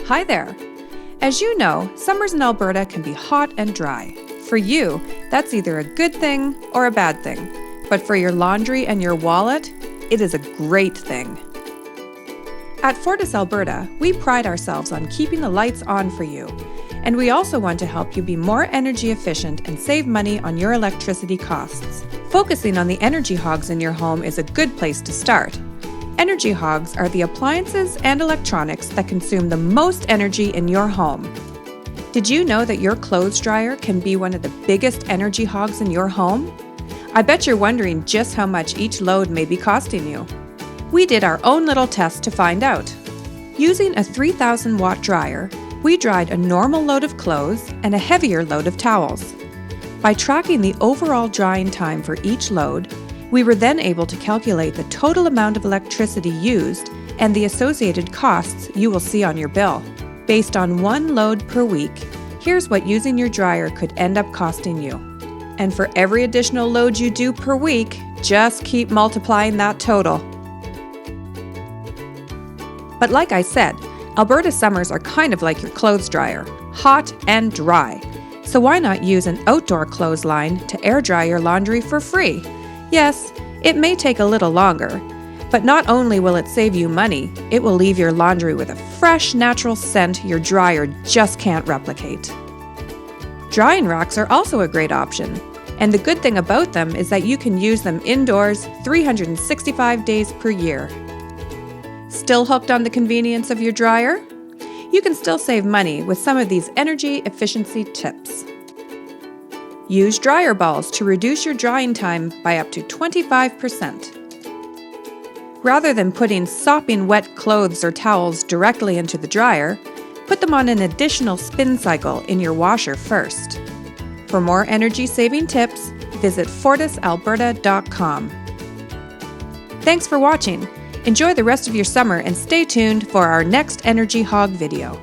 Hi there! As you know, summers in Alberta can be hot and dry. For you, that's either a good thing or a bad thing. But for your laundry and your wallet, it is a great thing. At FortisAlberta, we pride ourselves on keeping the lights on for you. And we also want to help you be more energy efficient and save money on your electricity costs. Focusing on the energy hogs in your home is a good place to start. Energy hogs are the appliances and electronics that consume the most energy in your home. Did you know that your clothes dryer can be one of the biggest energy hogs in your home? I bet you're wondering just how much each load may be costing you. We did our own little test to find out. Using a 3,000 watt dryer, we dried a normal load of clothes and a heavier load of towels. By tracking the overall drying time for each load, we were then able to calculate the total amount of electricity used and the associated costs you will see on your bill. Based on one load per week, here's what using your dryer could end up costing you. And for every additional load you do per week, just keep multiplying that total. But like I said, Alberta summers are kind of like your clothes dryer, hot and dry. So why not use an outdoor clothesline to air dry your laundry for free? Yes, it may take a little longer, but not only will it save you money, it will leave your laundry with a fresh, natural scent your dryer just can't replicate. Drying racks are also a great option, and the good thing about them is that you can use them indoors 365 days per year. Still hooked on the convenience of your dryer? You can still save money with some of these energy efficiency tips. Use dryer balls to reduce your drying time by up to 25%. Rather than putting sopping wet clothes or towels directly into the dryer, put them on an additional spin cycle in your washer first. For more energy-saving tips, visit FortisAlberta.com. Thanks for watching. Enjoy the rest of your summer and stay tuned for our next Energy Hog video.